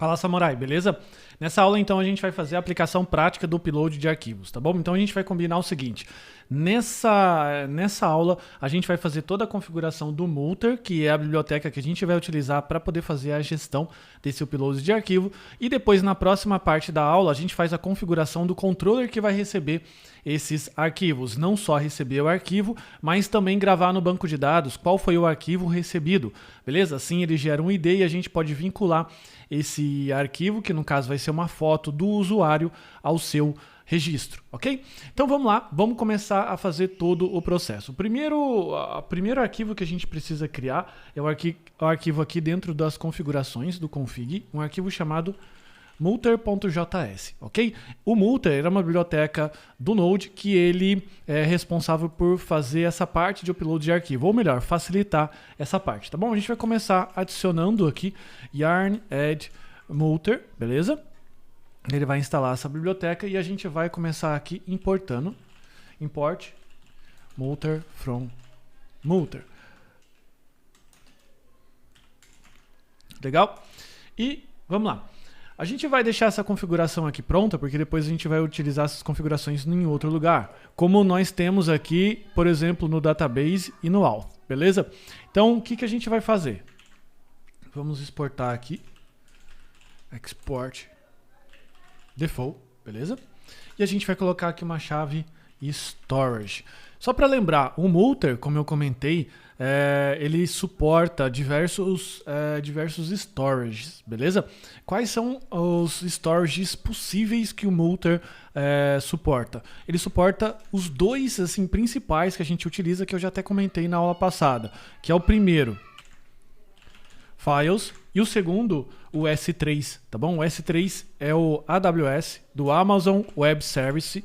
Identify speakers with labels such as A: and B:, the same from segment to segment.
A: Fala, Samurai, beleza? Nessa aula, então, a gente vai fazer a aplicação prática do upload de arquivos, tá bom? Então, a gente vai combinar o seguinte. Nessa aula, a gente vai fazer toda a configuração do Multer, que é a biblioteca que a gente vai utilizar para poder fazer a gestão desse upload de arquivo. E depois, na próxima parte da aula, a gente faz a configuração do controller que vai receber esses arquivos. Não só receber o arquivo, mas também gravar no banco de dados qual foi o arquivo recebido, beleza? Assim, ele gera um ID e a gente pode vincular esse arquivo, que no caso vai ser uma foto do usuário, ao seu registro, ok? Então vamos lá, vamos começar a fazer todo o processo. O primeiro arquivo que a gente precisa criar é o arquivo aqui dentro das configurações do config, um arquivo chamado multer.js, ok? O multer era uma biblioteca do Node que ele é responsável por fazer essa parte de upload de arquivo, ou melhor, facilitar essa parte, tá bom? A gente vai começar adicionando aqui yarn add multer, beleza? Ele vai instalar essa biblioteca e a gente vai começar aqui importando, import multer from multer. Legal? E vamos lá. A gente vai deixar essa configuração aqui pronta, porque depois a gente vai utilizar essas configurações em outro lugar, como nós temos aqui, por exemplo, no database e no auth, beleza? Então, o que a gente vai fazer? Vamos exportar aqui, export default, beleza? E a gente vai colocar aqui uma chave storage. Só para lembrar, o Multer, como eu comentei, ele suporta diversos storages, beleza? Quais são os storages possíveis que o Multer suporta? Ele suporta os dois assim, principais que a gente utiliza, que eu já até comentei na aula passada, que é o primeiro, Files, e o segundo, o S3, tá bom? O S3 é o AWS, do Amazon Web Service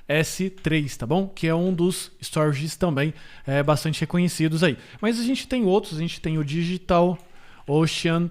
A: S3, tá bom? Que é um dos storages também bastante reconhecidos aí. Mas a gente tem outros, a gente tem o Digital Ocean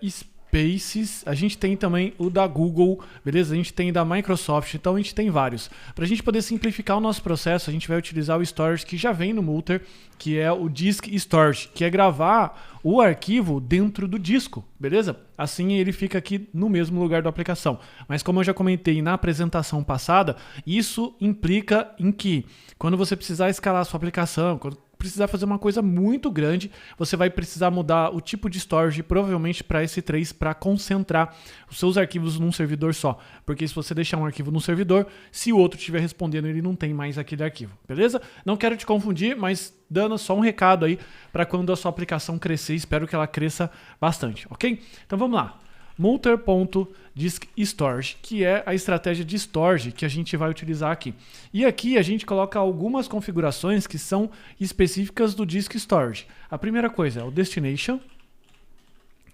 A: Spaces, a gente tem também o da Google, beleza? A gente tem da Microsoft, então a gente tem vários. Para a gente poder simplificar o nosso processo, a gente vai utilizar o storage que já vem no Multer, que é o Disk Storage, que é gravar o arquivo dentro do disco, beleza? Assim ele fica aqui no mesmo lugar da aplicação. Mas como eu já comentei na apresentação passada, isso implica em que quando você precisar escalar a sua aplicação, quando precisar fazer uma coisa muito grande, você vai precisar mudar o tipo de storage, provavelmente para S3, para concentrar os seus arquivos num servidor só. Porque se você deixar um arquivo no servidor, se o outro estiver respondendo, ele não tem mais aquele arquivo, beleza? Não quero te confundir, mas dando só um recado aí para quando a sua aplicação crescer, espero que ela cresça bastante, ok? Então vamos lá. Multer.diskStorage, que é a estratégia de storage que a gente vai utilizar aqui. E aqui a gente coloca algumas configurações que são específicas do Disk Storage. A primeira coisa é o Destination,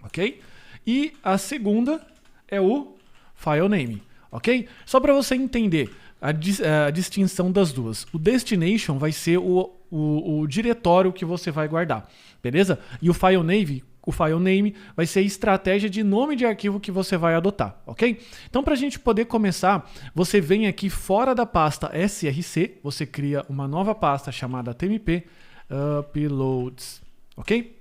A: ok? E a segunda é o File Name, ok? Só para você entender a distinção das duas. O Destination vai ser o diretório que você vai guardar, beleza? E o File Name vai ser a estratégia de nome de arquivo que você vai adotar, ok? Então, para a gente poder começar, você vem aqui fora da pasta src, você cria uma nova pasta chamada tmp uploads, ok?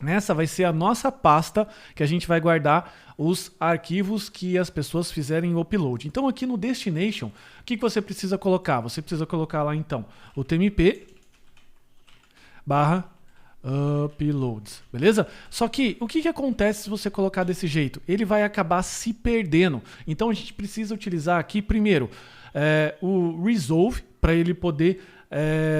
A: Essa vai ser a nossa pasta que a gente vai guardar os arquivos que as pessoas fizerem o upload. Então, aqui no Destination, o que você precisa colocar? Você precisa colocar lá, então, o tmp /uploads, beleza? Só que o que acontece se você colocar desse jeito? Ele vai acabar se perdendo. Então a gente precisa utilizar aqui primeiro o resolve para ele poder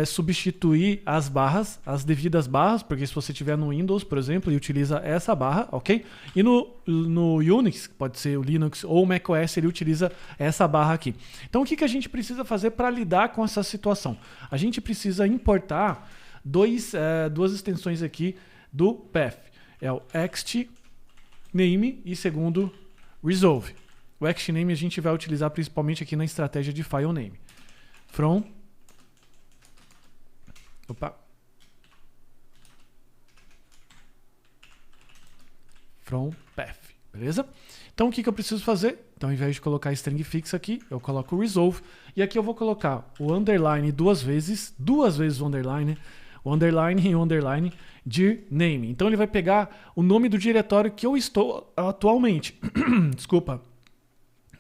A: substituir as barras, as devidas barras, porque se você tiver no Windows, por exemplo, e utiliza essa barra, ok? E no Unix, pode ser o Linux ou o macOS, ele utiliza essa barra aqui. Então o que a gente precisa fazer para lidar com essa situação? A gente precisa importar duas extensões aqui do path. É o xtname e segundo resolve. O xtname a gente vai utilizar principalmente aqui na estratégia de file name. From path, beleza? Então o que eu preciso fazer? Então ao invés de colocar string fix aqui, eu coloco resolve e aqui eu vou colocar o underline duas vezes o underline, o underline e o underline dir name. Então ele vai pegar o nome do diretório que eu estou atualmente. Desculpa.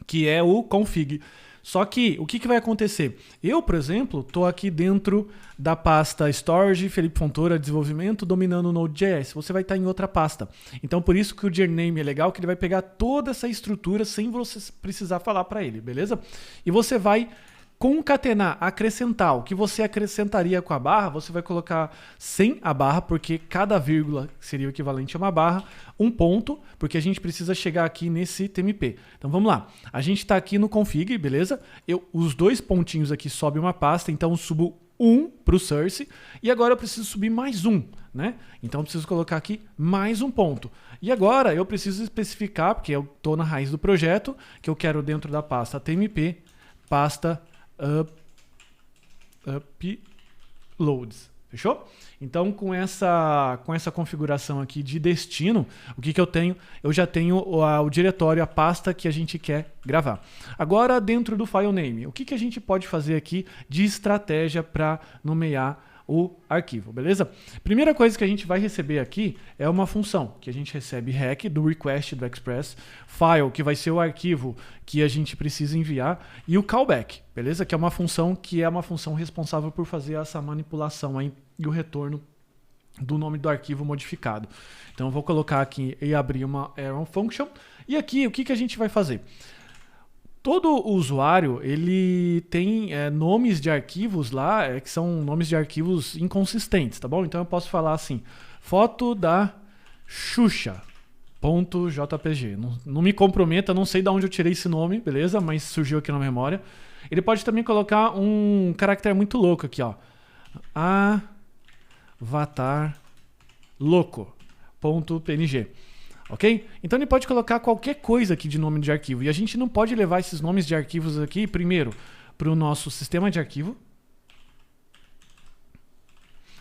A: Que é o config. Só que, o que vai acontecer? Eu, por exemplo, estou aqui dentro da pasta Storage, Felipe Fontoura, Desenvolvimento, dominando o Node.js. Você vai estar em outra pasta. Então, por isso que o dirname é legal, que ele vai pegar toda essa estrutura sem você precisar falar para ele, beleza? E você vai concatenar, acrescentar. O que você acrescentaria com a barra, você vai colocar sem a barra, porque cada vírgula seria o equivalente a uma barra, um ponto, porque a gente precisa chegar aqui nesse TMP. Então vamos lá. A gente está aqui no config, beleza? Os dois pontinhos aqui sobem uma pasta, então eu subo um para o source, e agora eu preciso subir mais um, né? Então eu preciso colocar aqui mais um ponto. E agora eu preciso especificar, porque eu estou na raiz do projeto, que eu quero dentro da pasta TMP, pasta uploads. Fechou? Então, com essa configuração aqui de destino, o que eu tenho? Eu já tenho o diretório, a pasta que a gente quer gravar. Agora, dentro do file name, o que a gente pode fazer aqui de estratégia para nomear o arquivo, beleza? Primeira coisa que a gente vai receber aqui é uma função, que a gente recebe REC do request do Express, file, que vai ser o arquivo que a gente precisa enviar, e o callback, beleza? Que é uma função responsável por fazer essa manipulação aí e o retorno do nome do arquivo modificado. Então eu vou colocar aqui e abrir uma Arrow Function, e aqui o que a gente vai fazer? Todo usuário, ele tem nomes de arquivos lá, que são nomes de arquivos inconsistentes, tá bom? Então eu posso falar assim, foto da Xuxa.jpg. Não me comprometa, não sei de onde eu tirei esse nome, beleza? Mas surgiu aqui na memória. Ele pode também colocar um caractere muito louco aqui, ó. Avatar louco.png. Ok? Então ele pode colocar qualquer coisa aqui de nome de arquivo. E a gente não pode levar esses nomes de arquivos aqui, primeiro, para o nosso sistema de arquivo.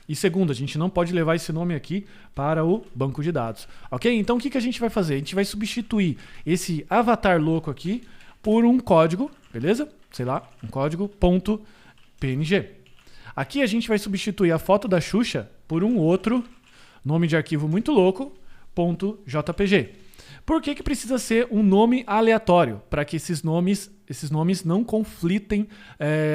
A: E segundo, a gente não pode levar esse nome aqui para o banco de dados. Ok? Então o que a gente vai fazer? A gente vai substituir esse avatar louco aqui por um código, beleza? Sei lá, um código.png. Aqui a gente vai substituir a foto da Xuxa por um outro nome de arquivo muito louco, .jpg. Por que precisa ser um nome aleatório? Para que esses nomes não conflitem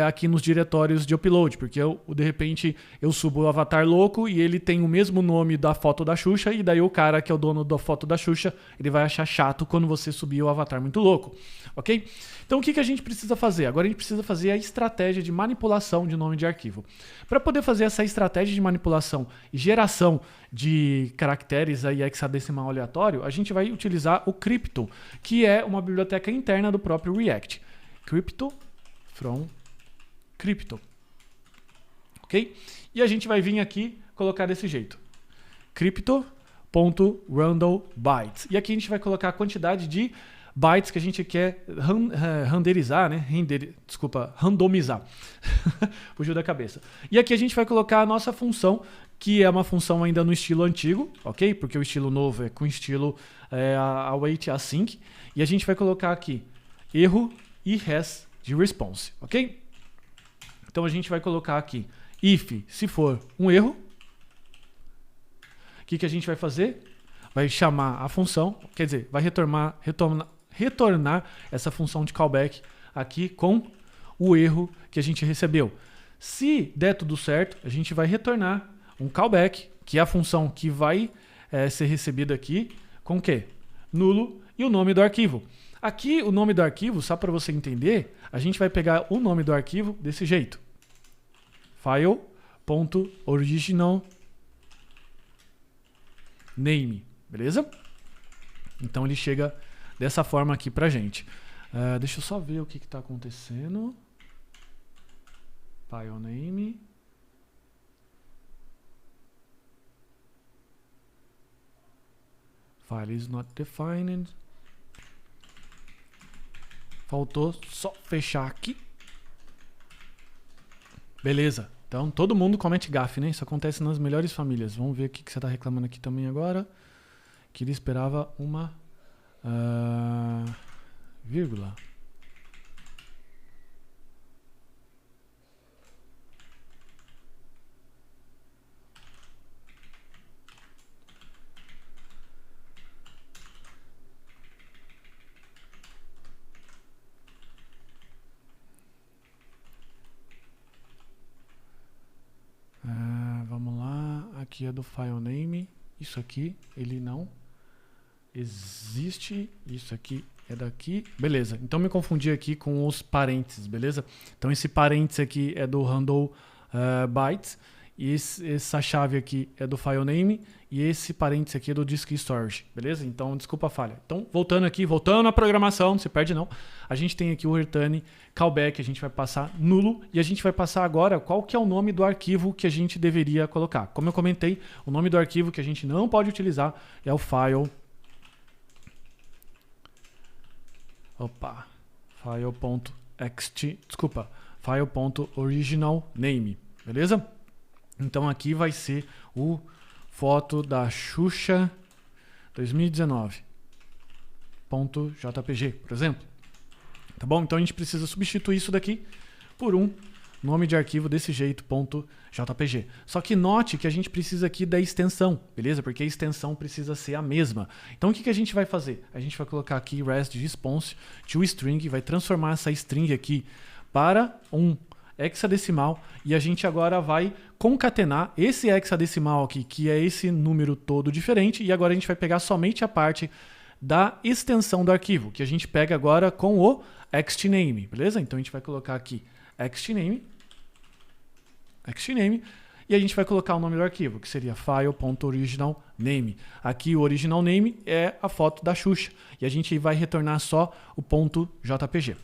A: aqui nos diretórios de upload, porque de repente eu subo o avatar louco e ele tem o mesmo nome da foto da Xuxa, e daí o cara que é o dono da foto da Xuxa, ele vai achar chato quando você subir o avatar muito louco, ok? Então o que a gente precisa fazer? Agora a gente precisa fazer a estratégia de manipulação de nome de arquivo. Para poder fazer essa estratégia de manipulação e geração de caracteres aí hexadecimal aleatório, a gente vai utilizar o Crypto, que é uma biblioteca interna do próprio React. Crypto from Crypto. Ok? E a gente vai vir aqui colocar desse jeito. Crypto.random_bytes. E aqui a gente vai colocar a quantidade de bytes que a gente quer renderizar, né? Randomizar. Fugiu da cabeça. E aqui a gente vai colocar a nossa função, que é uma função ainda no estilo antigo, ok? Porque o estilo novo é com estilo await async. E a gente vai colocar aqui erro e res de response, ok? Então a gente vai colocar aqui if, se for um erro. O que a gente vai fazer? Vai chamar a função, quer dizer, vai retornar essa função de callback aqui com o erro que a gente recebeu. Se der tudo certo, a gente vai retornar um callback, que é a função que vai ser recebida aqui, com o quê? Nulo e o nome do arquivo. Aqui o nome do arquivo, só para você entender, a gente vai pegar o nome do arquivo desse jeito. File.originalName, beleza? Então ele chega dessa forma aqui pra gente. Deixa eu só ver o que está acontecendo. File name. File is not defined. Faltou só fechar aqui. Beleza. Então todo mundo comete gafe, né? Isso acontece nas melhores famílias. Vamos ver o que você está reclamando aqui também agora. Que ele esperava uma vírgula. aqui é do file name, isso aqui ele não existe, isso aqui é daqui, beleza. Então me confundi aqui com os parênteses, beleza? Então esse parênteses aqui é do handle bytes, e essa chave aqui é do file name, e esse parênteses aqui é do disk storage, beleza? Então desculpa a falha. Então voltando à programação, não se perde não. A gente tem aqui o return callback, a gente vai passar nulo, e a gente vai passar agora qual que é o nome do arquivo que a gente deveria colocar. Como eu comentei, o nome do arquivo que a gente não pode utilizar é o file.originalname, beleza? Então aqui vai ser o foto da Xuxa 2019.jpg, por exemplo. Tá bom? Então a gente precisa substituir isso daqui por um nome de arquivo desse jeito, .jpg. Só que note que a gente precisa aqui da extensão, beleza? Porque a extensão precisa ser a mesma. Então o que a gente vai fazer? A gente vai colocar aqui REST response to string, vai transformar essa string aqui para um hexadecimal, e a gente agora vai concatenar esse hexadecimal aqui, que é esse número todo diferente, e agora a gente vai pegar somente a parte da extensão do arquivo, que a gente pega agora com o xtname, beleza? Então a gente vai colocar aqui xtname, e a gente vai colocar o nome do arquivo, que seria file.originalname. Aqui o original name é a foto da Xuxa, e a gente vai retornar só o .jpg.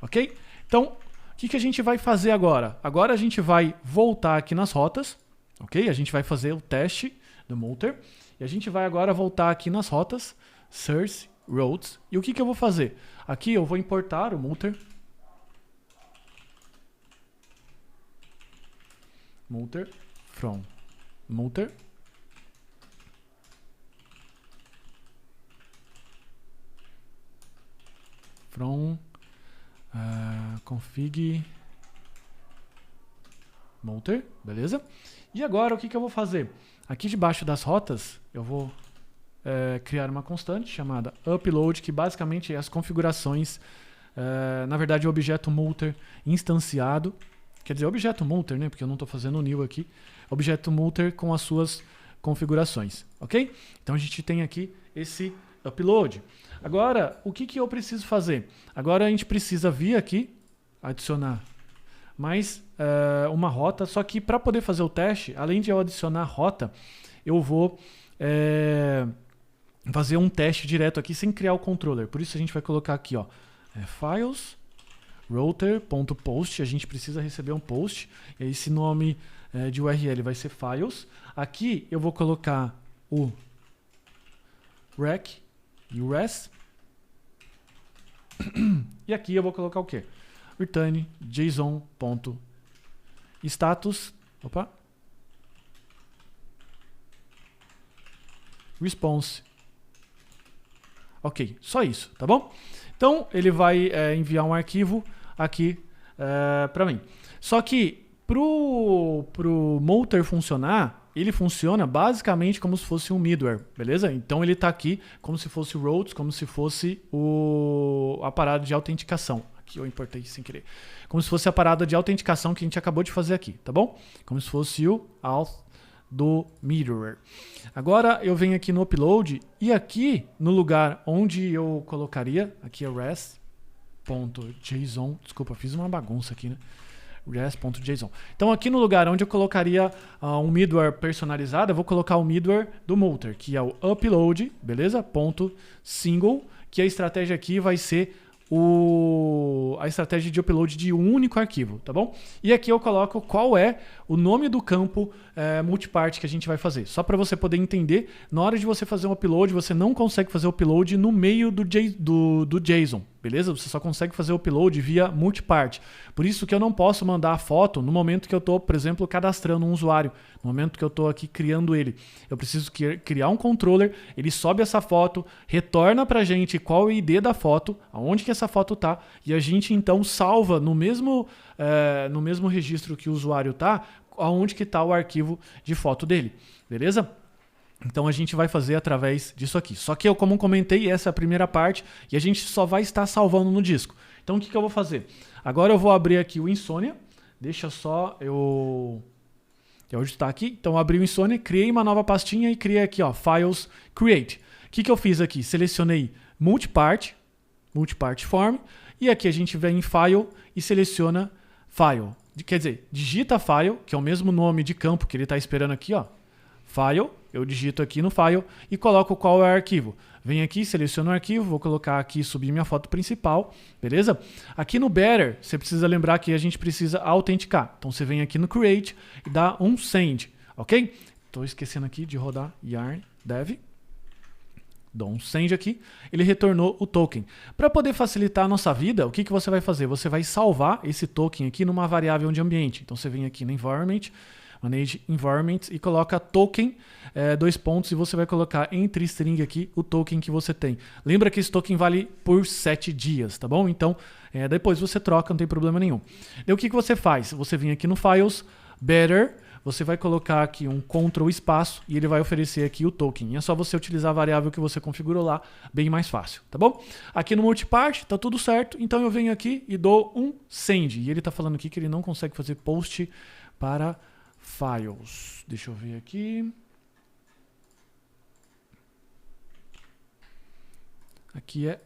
A: Ok? Então, o que a gente vai fazer agora? Agora a gente vai voltar aqui nas rotas, ok? A gente vai fazer o teste do Multer, e a gente vai agora voltar aqui nas rotas, source, routes, e o que eu vou fazer? Aqui eu vou importar o Multer, from Multer, from config Multer, beleza? E agora o que eu vou fazer? Aqui debaixo das rotas eu vou criar uma constante chamada upload, que basicamente é as configurações, na verdade o objeto Multer instanciado, quer dizer objeto Multer, né? Porque eu não estou fazendo new aqui, objeto Multer com as suas configurações, ok? Então a gente tem aqui esse upload. Agora, o que eu preciso fazer? Agora a gente precisa vir aqui, adicionar mais uma rota, só que para poder fazer o teste, além de eu adicionar rota, eu vou fazer um teste direto aqui sem criar o controller. Por isso a gente vai colocar aqui, ó, files, router.post, a gente precisa receber um post, e esse nome de URL vai ser files. Aqui eu vou colocar o rec e o res, e aqui eu vou colocar o que? Return JSON.status, response. Ok, só isso, tá bom? Então ele vai enviar um arquivo aqui para mim. Só que pro Multer funcionar, ele funciona basicamente como se fosse um middleware, beleza? Então ele está aqui como se fosse o routes, como se fosse a parada de autenticação. Aqui eu importei sem querer. Como se fosse a parada de autenticação que a gente acabou de fazer aqui, tá bom? Como se fosse o auth do middleware. Agora eu venho aqui no upload, e aqui no lugar onde eu colocaria, aqui é res.json, desculpa, fiz uma bagunça aqui, né? res.json. Então aqui no lugar onde eu colocaria um middleware personalizado, eu vou colocar o middleware do Multer, que é o upload, beleza? .single, que a estratégia aqui vai ser a estratégia de upload de um único arquivo, tá bom? E aqui eu coloco qual é o nome do campo multipart que a gente vai fazer. Só para você poder entender, na hora de você fazer um upload, você não consegue fazer o upload no meio do JSON, beleza? Você só consegue fazer o upload via multipart. Por isso que eu não posso mandar a foto no momento que eu estou, por exemplo, cadastrando um usuário, no momento que eu estou aqui criando ele. Eu preciso criar um controller, ele sobe essa foto, retorna para a gente qual é o ID da foto, aonde que essa foto tá, e a gente então salva no mesmo registro que o usuário tá, aonde que está o arquivo de foto dele, beleza? Então a gente vai fazer através disso aqui. Só que eu, como comentei, essa é a primeira parte, e a gente só vai estar salvando no disco. Então o que eu vou fazer? Agora eu vou abrir aqui o Insomnia, deixa só eu que é onde está aqui. Então, abri o Insomnia, criei uma nova pastinha e criei aqui, ó, Files Create. O que eu fiz aqui? Selecionei Multipart Form, e aqui a gente vem em File e seleciona File. Quer dizer, digita File, que é o mesmo nome de campo que ele está esperando aqui, ó. File, eu digito aqui no File e coloco qual é o arquivo. Venho aqui, seleciono o arquivo, vou colocar aqui, subir minha foto principal, beleza? Aqui no Better, você precisa lembrar que a gente precisa autenticar. Então você vem aqui no Create e dá um Send, ok? Estou esquecendo aqui de rodar yarn dev. Dou um send aqui, ele retornou o token. Para poder facilitar a nossa vida, o que você vai fazer? Você vai salvar esse token aqui numa variável de ambiente. Então você vem aqui no Environment, Manage Environment e coloca token, 2 pontos, e você vai colocar entre string aqui o token que você tem. Lembra que esse token vale por 7 dias, tá bom? Então depois você troca, não tem problema nenhum. E o que você faz? Você vem aqui no Files, Better, você vai colocar aqui um Ctrl espaço e ele vai oferecer aqui o token. E é só você utilizar a variável que você configurou lá, bem mais fácil, tá bom? Aqui no Multipart tá tudo certo, então eu venho aqui e dou um Send. E ele tá falando aqui que ele não consegue fazer post para Files. Deixa eu ver aqui. Aqui é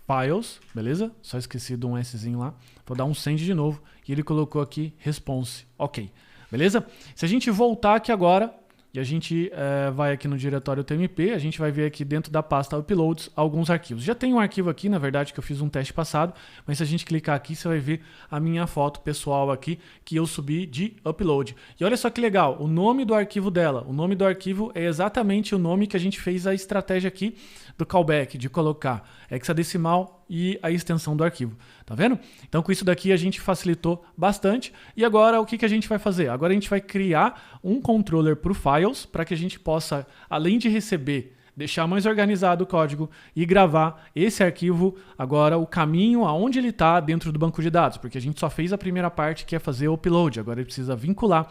A: Files, beleza? Só esqueci de um Szinho lá. Vou dar um Send de novo e ele colocou aqui Response. Ok. Beleza? Se a gente voltar aqui agora e a gente vai aqui no diretório TMP, a gente vai ver aqui dentro da pasta Uploads alguns arquivos. Já tem um arquivo aqui, na verdade, que eu fiz um teste passado, mas se a gente clicar aqui, você vai ver a minha foto pessoal aqui que eu subi de upload. E olha só que legal, o nome do arquivo dela, o nome do arquivo é exatamente o nome que a gente fez a estratégia aqui do callback, de colocar hexadecimal e a extensão do arquivo. Tá vendo? Então com isso daqui a gente facilitou bastante. E agora o que a gente vai fazer? Agora a gente vai criar um controller para o Files para que a gente possa, além de receber, deixar mais organizado o código e gravar esse arquivo, agora o caminho aonde ele está dentro do banco de dados, porque a gente só fez a primeira parte que é fazer o upload. Agora ele precisa vincular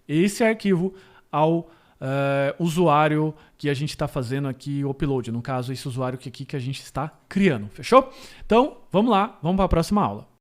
A: esse arquivo ao usuário que a gente está fazendo aqui o upload, no caso esse usuário aqui que a gente está criando, fechou? Então vamos lá, vamos para a próxima aula.